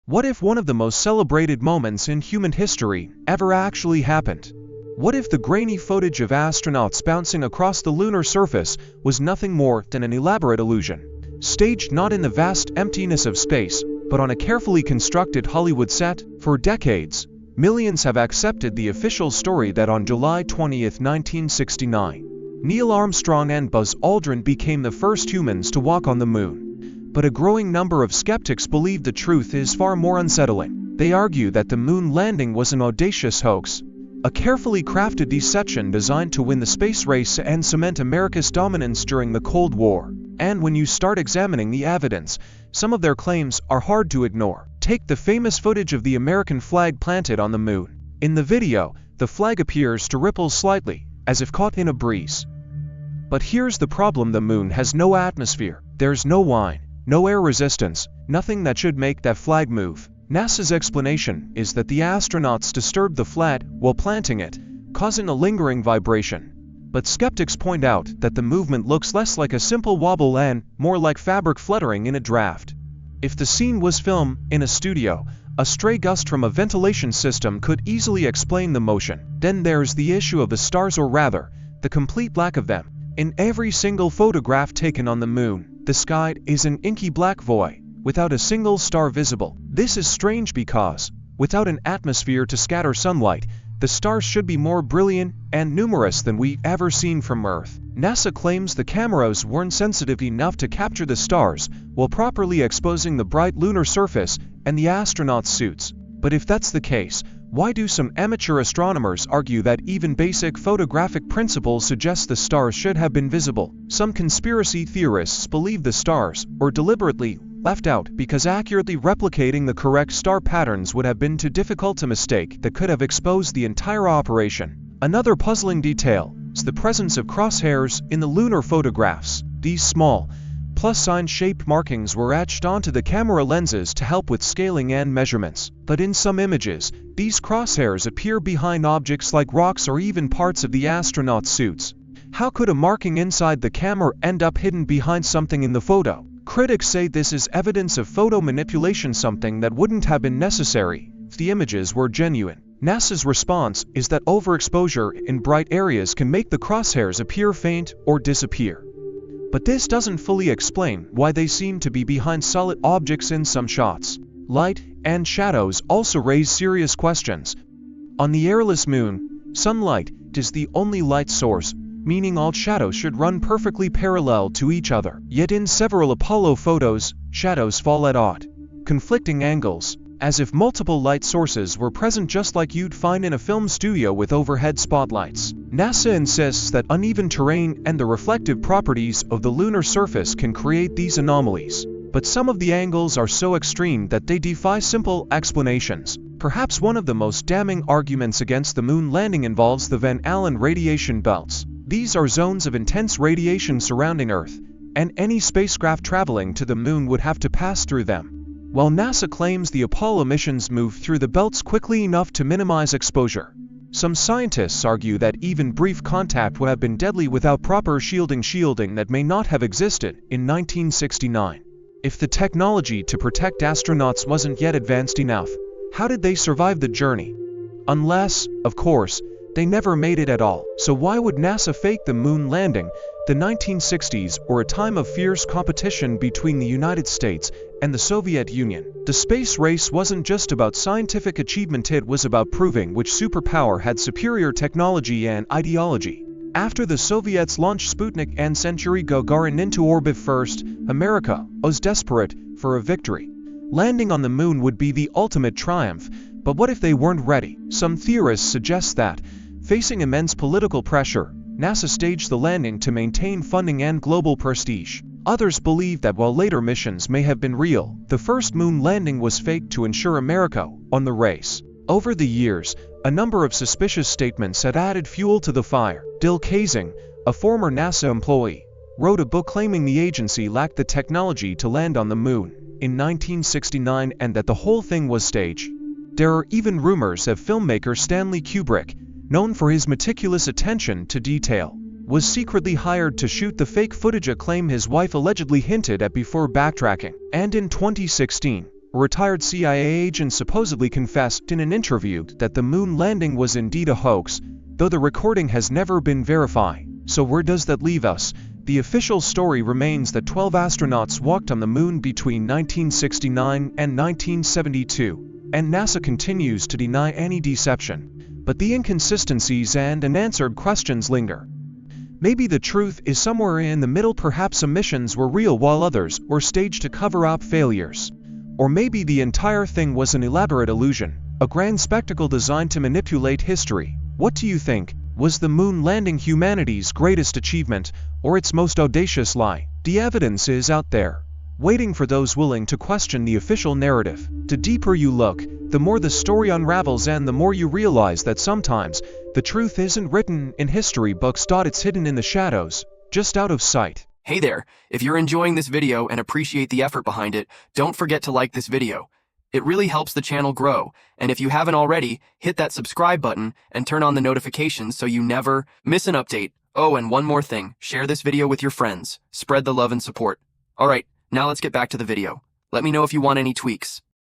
What if one of the most celebrated moments in human history ever actually happened? What if the grainy footage of astronauts bouncing across the lunar surface was nothing more than an elaborate illusion, staged not in the vast emptiness of space, but on a carefully constructed Hollywood set? For decades, millions have accepted the official story that on July 20, 1969, Neil Armstrong and Buzz Aldrin became the first humans to walk on the moon. But a growing number of skeptics believe the truth is far more unsettling. They argue that the moon landing was an audacious hoax, a carefully crafted deception designed to win the space race and cement America's dominance during the Cold War. And when you start examining the evidence, some of their claims are hard to ignore. Take the famous footage of the American flag planted on the moon. In the video, the flag appears to ripple slightly, as if caught in a breeze. But here's the problem: the moon has no atmosphere, there's no wind, no air resistance, nothing that should make that flag move. NASA's explanation is that the astronauts disturbed the flag while planting it, causing a lingering vibration. But skeptics point out that the movement looks less like a simple wobble and more like fabric fluttering in a draft. If the scene was filmed in a studio, a stray gust from a ventilation system could easily explain the motion. Then there's the issue of the stars, or rather, the complete lack of them. In every single photograph taken on the moon, the sky is an inky black void, without a single star visible. This is strange because, without an atmosphere to scatter sunlight, the stars should be more brilliant and numerous than we've ever seen from Earth. NASA claims the cameras weren't sensitive enough to capture the stars while properly exposing the bright lunar surface and the astronauts' suits. But if that's the case, why do some amateur astronomers argue that even basic photographic principles suggest the stars should have been visible? Some conspiracy theorists believe the stars were deliberately left out because accurately replicating the correct star patterns would have been too difficult a mistake that could have exposed the entire operation. Another puzzling detail is the presence of crosshairs in the lunar photographs. These small, plus-sign-shaped markings were etched onto the camera lenses to help with scaling and measurements. But in some images, these crosshairs appear behind objects like rocks or even parts of the astronauts' suits. How could a marking inside the camera end up hidden behind something in the photo? Critics say this is evidence of photo manipulation, something that wouldn't have been necessary if the images were genuine. NASA's response is that overexposure in bright areas can make the crosshairs appear faint or disappear. But this doesn't fully explain why they seem to be behind solid objects in some shots. Light and shadows also raise serious questions. On the airless moon, sunlight is the only light source, meaning all shadows should run perfectly parallel to each other. Yet in several Apollo photos, shadows fall at odd, conflicting angles, as if multiple light sources were present, just like you'd find in a film studio with overhead spotlights. NASA insists that uneven terrain and the reflective properties of the lunar surface can create these anomalies. But some of the angles are so extreme that they defy simple explanations. Perhaps one of the most damning arguments against the moon landing involves the Van Allen radiation belts. These are zones of intense radiation surrounding Earth, and any spacecraft traveling to the moon would have to pass through them. While NASA claims the Apollo missions moved through the belts quickly enough to minimize exposure, some scientists argue that even brief contact would have been deadly without proper shielding that may not have existed in 1969. If the technology to protect astronauts wasn't yet advanced enough, how did they survive the journey? Unless, of course, they never made it at all. So why would NASA fake the moon landing? The 1960s were a time of fierce competition between the United States and the Soviet Union. The space race wasn't just about scientific achievement, it was about proving which superpower had superior technology and ideology. After the Soviets launched Sputnik and sent Yuri Gagarin into orbit first, America was desperate for a victory. Landing on the moon would be the ultimate triumph, but what if they weren't ready? Some theorists suggest that, facing immense political pressure, NASA staged the landing to maintain funding and global prestige. Others believe that while later missions may have been real, the first moon landing was faked to ensure America won the race. Over the years, a number of suspicious statements had added fuel to the fire. Dill Kaysing, a former NASA employee, wrote a book claiming the agency lacked the technology to land on the moon in 1969 and that the whole thing was staged. There are even rumors of filmmaker Stanley Kubrick, known for his meticulous attention to detail, was secretly hired to shoot the fake footage, a claim his wife allegedly hinted at before backtracking. And in 2016, a retired CIA agent supposedly confessed in an interview that the moon landing was indeed a hoax, though the recording has never been verified. So where does that leave us? The official story remains that 12 astronauts walked on the moon between 1969 and 1972, and NASA continues to deny any deception. But the inconsistencies and unanswered questions linger. Maybe the truth is somewhere in the middle. Perhaps some missions were real while others were staged to cover up failures. Or maybe the entire thing was an elaborate illusion, a grand spectacle designed to manipulate history. What do you think? Was the moon landing humanity's greatest achievement, or its most audacious lie? The evidence is out there, waiting for those willing to question the official narrative. The deeper you look, the more the story unravels, and the more you realize that sometimes the truth isn't written in history books. It's hidden in the shadows, just out of sight. Hey there, if you're enjoying this video and appreciate the effort behind it, don't forget to like this video. It really helps the channel grow, and if you haven't already, hit that subscribe button and turn on the notifications so you never miss an update. Oh, and one more thing, share this video with your friends. Spread the love and support. Alright, now let's get back to the video. Let me know if you want any tweaks.